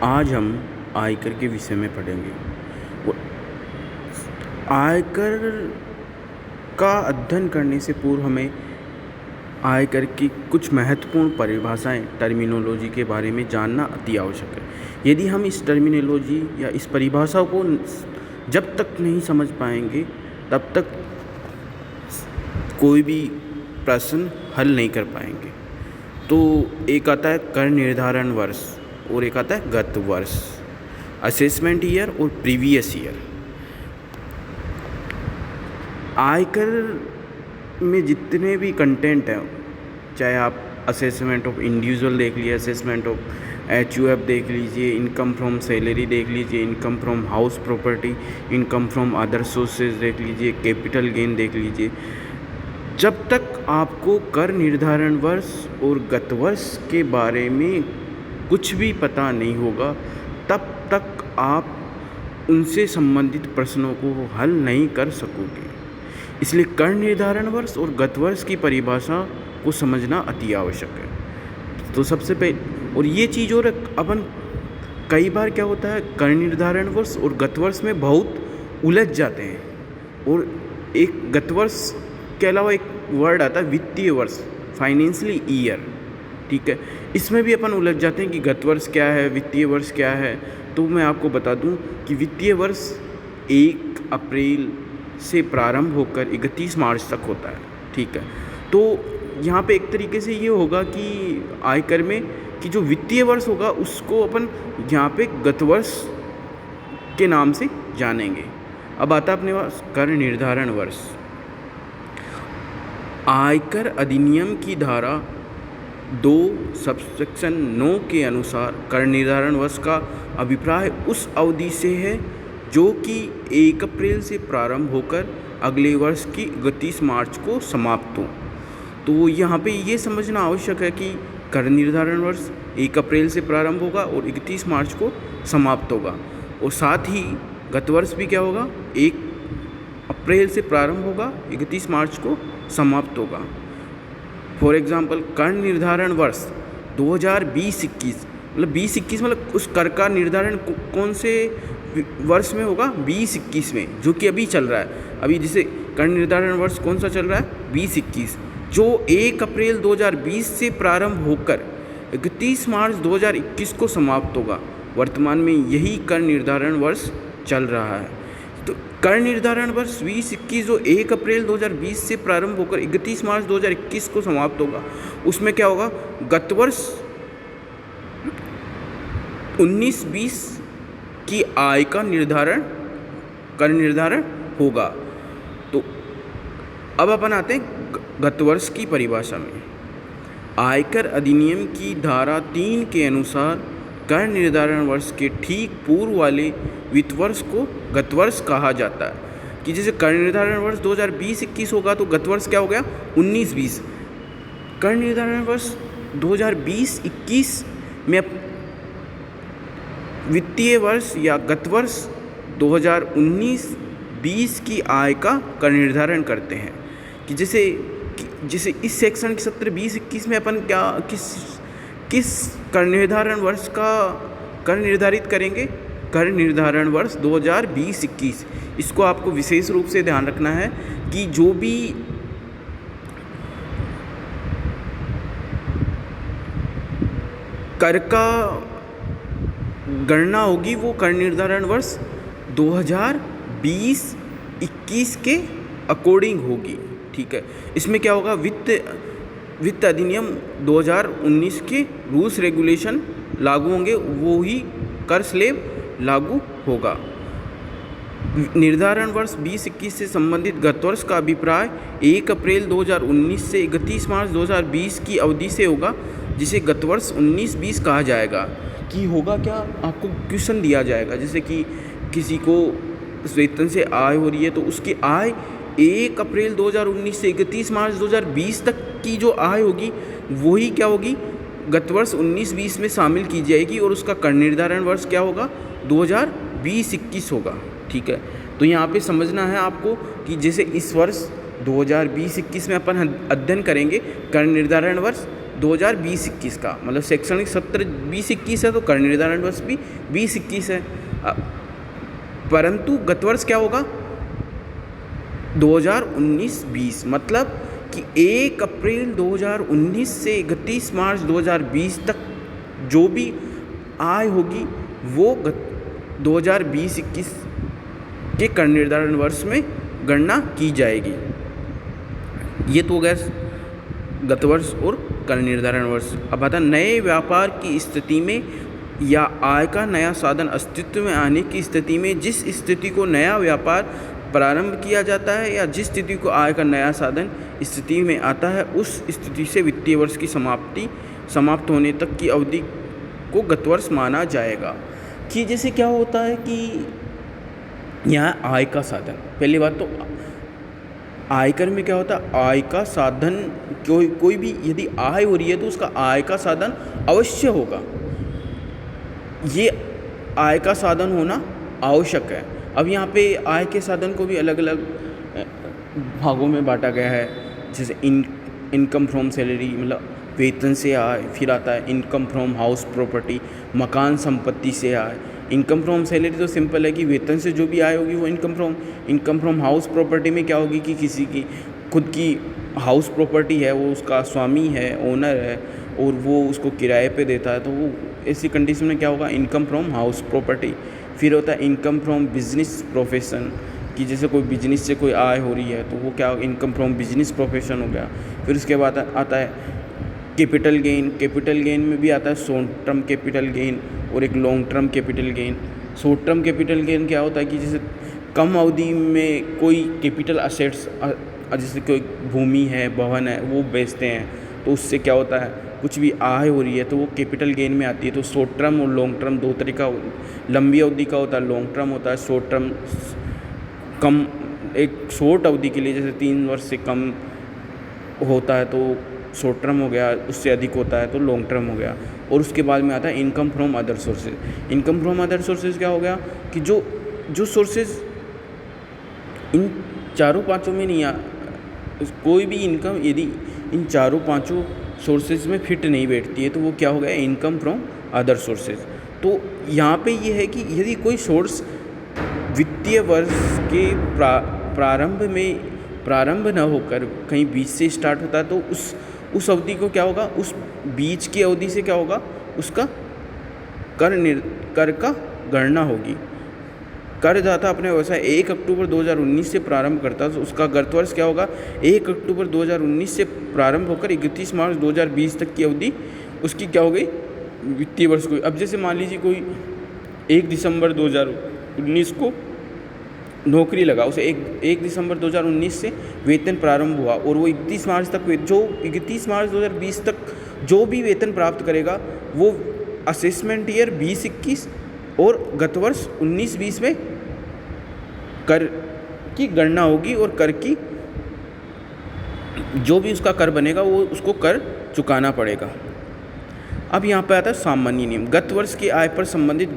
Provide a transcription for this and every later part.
आज हम आयकर के विषय में पढ़ेंगे। वो आयकर का अध्ययन करने से पूर्व हमें आयकर की कुछ महत्वपूर्ण परिभाषाएं, टर्मिनोलॉजी के बारे में जानना अति आवश्यक है। यदि हम इस टर्मिनोलॉजी या इस परिभाषा को जब तक नहीं समझ पाएंगे तब तक कोई भी प्रश्न हल नहीं कर पाएंगे। तो एक आता है कर निर्धारण वर्ष और एक आता है गत वर्ष, असेसमेंट ईयर और प्रीवियस ईयर। आयकर में जितने भी कंटेंट हैं, चाहे आप असेसमेंट ऑफ इंडिविजुअल देख लीजिए, असेसमेंट ऑफ HUF देख लीजिए, इनकम फ्रॉम सैलरी देख लीजिए, income from house property, income from other sources देख लीजिए, कैपिटल गेन देख लीजिए, जब तक आपको कर निर्धारण वर्ष और गत वर्ष के बारे में कुछ भी पता नहीं होगा तब तक आप उनसे संबंधित प्रश्नों को हल नहीं कर सकोगे। इसलिए कर निर्धारण वर्ष और गत वर्ष की परिभाषा को समझना अति आवश्यक है। तो सबसे पहले, और ये चीज़ और अपन कई बार क्या होता है, कर निर्धारण वर्ष और गत वर्ष में बहुत उलझ जाते हैं। और एक गत वर्ष के अलावा एक वर्ड आता है वित्तीय वर्ष, फाइनेंशियल ईयर, ठीक है। इसमें भी अपन उलझ जाते हैं कि गत वर्ष क्या है, वित्तीय वर्ष क्या है। तो मैं आपको बता दूं कि वित्तीय वर्ष 1 अप्रैल से प्रारंभ होकर 31 मार्च तक होता है, ठीक है। तो यहाँ पे एक तरीके से ये होगा कि आयकर में कि जो वित्तीय वर्ष होगा उसको अपन यहाँ पे गत वर्ष के नाम से जानेंगे। अब आता है अपने पास कर निर्धारण वर्ष। आयकर अधिनियम की धारा 2 सबसेक्शन 9 के अनुसार कर निर्धारण वर्ष का अभिप्राय उस अवधि से है जो कि 1 अप्रैल से प्रारंभ होकर अगले वर्ष की 31 मार्च को समाप्त हो। तो यहाँ पे ये समझना आवश्यक है कि कर निर्धारण वर्ष 1 अप्रैल से प्रारंभ होगा और 31 मार्च को समाप्त होगा। और साथ ही गत वर्ष भी क्या होगा, 1 अप्रैल से प्रारंभ होगा, 31 मार्च को समाप्त होगा। फॉर एग्ज़ाम्पल, कर निर्धारण वर्ष 2020-21 मतलब 20-21 मतलब उस कर का निर्धारण कौन से वर्ष में होगा, 20-21 में, जो कि अभी चल रहा है। अभी जैसे कर निर्धारण वर्ष कौन सा चल रहा है, 20-21, जो 1 अप्रैल 2020 से प्रारंभ होकर 31 मार्च 2021 को समाप्त होगा। वर्तमान में यही कर निर्धारण वर्ष चल रहा है। तो कर निर्धारण वर्ष 20-21 जो 1 अप्रैल 2020 से प्रारंभ होकर 31 मार्च 2021 को समाप्त होगा, उसमें क्या होगा, गत वर्ष 19-20 की आय का कर निर्धारण होगा। तो अब अपन आते हैं गत वर्ष की परिभाषा में। आयकर अधिनियम की धारा 3 के अनुसार कर निर्धारण वर्ष के ठीक पूर्व वाले वित्त वर्ष को गत वर्ष कहा जाता है। कि जैसे कर निर्धारण वर्ष 2020-21 होगा तो गत वर्ष क्या हो गया, 19-20। कर निर्धारण वर्ष 2020-21 में वित्तीय वर्ष या गत वर्ष 2019-20 की आय का कर निर्धारण करते हैं। कि जैसे इस सेक्शन के सत्र 20-21 में अपन क्या किस कर निर्धारण वर्ष का कर निर्धारित करेंगे, कर निर्धारण वर्ष 2020-21। इसको आपको विशेष रूप से ध्यान रखना है कि जो भी कर का गणना होगी वो कर निर्धारण वर्ष 2020-21 के अकॉर्डिंग होगी, ठीक है। इसमें क्या होगा, वित्त अधिनियम 2019 के रूल्स रेगुलेशन लागू होंगे, वो ही कर स्लैब लागू होगा। निर्धारण वर्ष 20-21 से संबंधित गत वर्ष का अभिप्राय 1 अप्रैल 2019 से 31 मार्च 2020 की अवधि से होगा, जिसे गत वर्ष 19-20 कहा जाएगा। कि होगा क्या, आपको क्वेश्चन दिया जाएगा, जैसे कि किसी को वेतन से आय हो रही है तो उसकी आय 1 अप्रैल 2019 से 31 मार्च 2020 तक की जो आय होगी वही क्या होगी, गत वर्ष 19-20 में शामिल की जाएगी और उसका कर निर्धारण वर्ष क्या होगा, 2020-21 होगा, ठीक है। तो यहाँ पे समझना है आपको कि जैसे इस वर्ष 2020-21 में अपन अध्ययन करेंगे कर निर्धारण वर्ष 2020-21 का, मतलब शैक्षणिक सत्र 2021 है तो कर निर्धारण वर्ष भी 2021 है। परंतु गत वर्ष क्या होगा, 2019-20, मतलब कि 1 अप्रैल 2019 से 31 मार्च 2020 तक जो भी आय होगी वो 2020-21 के कर निर्धारण वर्ष में गणना की जाएगी। ये तो हो गया गत वर्ष और कर निर्धारण वर्ष। अब आता नए व्यापार की स्थिति में या आय का नया साधन अस्तित्व में आने की स्थिति में, जिस स्थिति को नया व्यापार प्रारंभ किया जाता है या जिस स्थिति को आय का नया साधन स्थिति में आता है, उस स्थिति से वित्तीय वर्ष की समाप्त होने तक की अवधि को गत वर्ष माना जाएगा। कि जैसे क्या होता है कि यहाँ आय का साधन, पहली बात तो आयकर में क्या होता है, आय का साधन कोई भी यदि आय हो रही है तो उसका आय का साधन अवश्य होगा, ये आय का साधन होना आवश्यक है। अब यहाँ पे आय के साधन को भी अलग अलग भागों में बांटा गया है, जैसे इनकम फ्रॉम सैलरी, मतलब वेतन से आय, फिर आता है इनकम फ्रॉम हाउस प्रॉपर्टी, मकान संपत्ति से आय। इनकम फ्रॉम सैलरी तो सिंपल है कि वेतन से जो भी आय होगी वो इनकम फ्रॉम हाउस प्रॉपर्टी में क्या होगी कि किसी की खुद की हाउस प्रॉपर्टी है, वो उसका स्वामी है, ओनर है और वो उसको किराए पे देता है, तो वो ऐसी कंडीशन में क्या होगा, इनकम फ्रॉम हाउस प्रॉपर्टी। फिर होता है इनकम फ्रॉम बिजनेस प्रोफेशन, कि जैसे कोई बिजनेस से कोई आय हो रही है तो वो क्या, इनकम फ्रॉम बिजनेस प्रोफेशन हो गया। फिर उसके बाद आता है कैपिटल गेन में भी आता है शॉर्ट टर्म कैपिटल गेन और एक long term capital gain. Short term capital gain क्या होता है कि जैसे कम अवधि में कोई कैपिटल असेट्स, जैसे कोई भूमि है, भवन है, वो बेचते हैं तो उससे क्या होता है, कुछ भी आय हो रही है तो वो कैपिटल गेन में आती है। तो शॉर्ट टर्म और लॉन्ग टर्म दो तरीका, लंबी अवधि का होता है लॉन्ग टर्म होता है, शॉर्ट टर्म कम एक शॉर्ट अवधि के लिए, जैसे 3 वर्ष से कम होता है तो शॉर्ट टर्म हो गया, उससे अधिक होता है तो लॉन्ग टर्म हो गया। और उसके बाद में आता है income from other sources. Income from other sources क्या हो गया कि जो सोर्सेज इन चारों पांचों में नहीं कोई भी इनकम यदि इन चारों पांचों सोर्सेज में फिट नहीं बैठती है तो वो क्या हो गया, इनकम फ्रॉम अदर सोर्सेज। तो यहाँ पे ये है कि यदि कोई सोर्स वित्तीय वर्ष के प्रारंभ न होकर कहीं बीच से स्टार्ट होता है तो उस अवधि को क्या होगा, उस बीच की अवधि से क्या होगा, उसका कर का गणना होगी। करदाता अपने व्यवसाय 1 अक्टूबर 2019 से प्रारंभ करता है तो उसका गत वर्ष क्या होगा, 1 अक्टूबर 2019 से प्रारंभ होकर 31 मार्च 2020 तक की अवधि उसकी क्या हो गई, वित्तीय वर्ष को। अब जैसे मान लीजिए कोई 1 दिसंबर 2019 को नौकरी लगा, उसे 1 दिसंबर 2019 से वेतन प्रारंभ हुआ और वो 31 मार्च तक जो 31 मार्च 2020 तक जो भी वेतन प्राप्त करेगा वो असेसमेंट ईयर 2021 और गत वर्ष 19-20 में कर की गणना होगी और कर की जो भी उसका कर बनेगा वो उसको कर चुकाना पड़ेगा। अब यहाँ पर आता है सामान्य नियम। गत वर्ष की आय पर संबंधित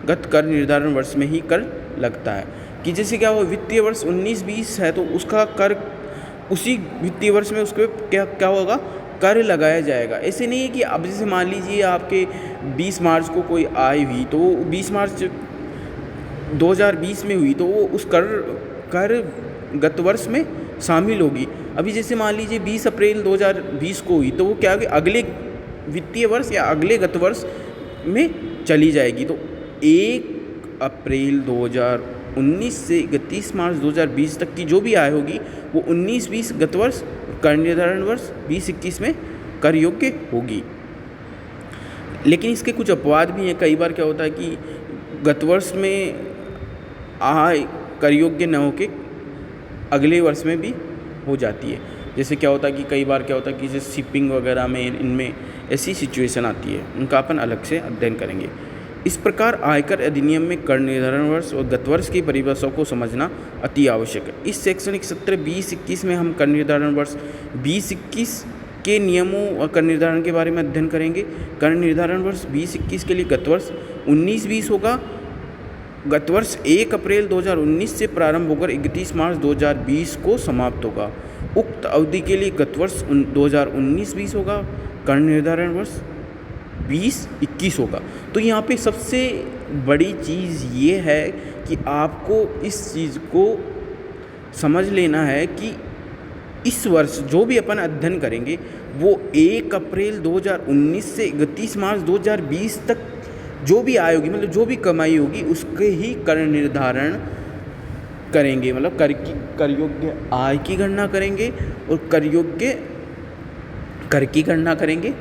गत कर निर्धारण वर्ष में ही कर लगता है। कि जैसे क्या वो वित्तीय वर्ष 19-20 है तो उसका कर उसी वित्तीय वर्ष में उसके क्या होगा, कर लगाया जाएगा। ऐसे नहीं है कि अब जैसे मान लीजिए आपके 20 मार्च को कोई आय हुई तो 20 मार्च 2020 में हुई तो वो उस कर गत वर्ष में शामिल होगी। अभी जैसे मान लीजिए 20 अप्रैल 2020 को हुई तो वो क्या होगी, अगले वित्तीय वर्ष या अगले गत वर्ष में चली जाएगी। तो 1 अप्रैल 2019 से 31 मार्च 2020 तक की जो भी आय होगी वो 19-20 गत वर्ष, कर निर्धारण वर्ष 20-21 में कर योग्य होगी। लेकिन इसके कुछ अपवाद भी हैं। कई बार क्या होता है कि गत वर्ष में आय कर योग्य न होके अगले वर्ष में भी हो जाती है। जैसे क्या होता है कि कई बार क्या होता है कि जैसे शिपिंग वगैरह में इनमें ऐसी सिचुएशन आती है, उनका अपन अलग से अध्ययन करेंगे। इस प्रकार आयकर अधिनियम में कर निर्धारण वर्ष और गत वर्ष की परिभाषाओं को समझना अति आवश्यक है। इस शैक्षणिक सत्र 2021 में हम कर निर्धारण वर्ष 2021 के नियमों और कर निर्धारण के बारे में अध्ययन करेंगे। कर निर्धारण वर्ष 2021 के लिए गत वर्ष 19-20 होगा गत वर्ष 1 अप्रैल 2019 से प्रारंभ होकर 31 मार्च 2020 को समाप्त होगा। उक्त अवधि के लिए गत वर्ष 2019-20 होगा, कर निर्धारण वर्ष 20-21 होगा। तो यहाँ पे सबसे बड़ी चीज़ ये है कि आपको इस चीज़ को समझ लेना है कि इस वर्ष जो भी अपन अध्ययन करेंगे वो 1 अप्रैल 2019 से 31 मार्च 2020 तक जो भी आय होगी, मतलब जो भी कमाई होगी उसके ही कर निर्धारण करेंगे, मतलब कर योग्य आय की गणना करेंगे और कर योग्य कर की गणना करेंगे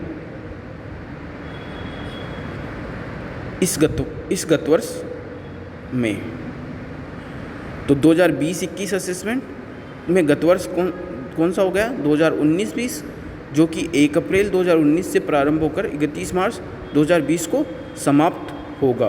इस गत वर्ष में। तो 2020-21 असेसमेंट में गत वर्ष कौन सा हो गया 2019-20, जो कि 1 अप्रैल 2019 से प्रारंभ होकर 31 मार्च 2020 को समाप्त होगा।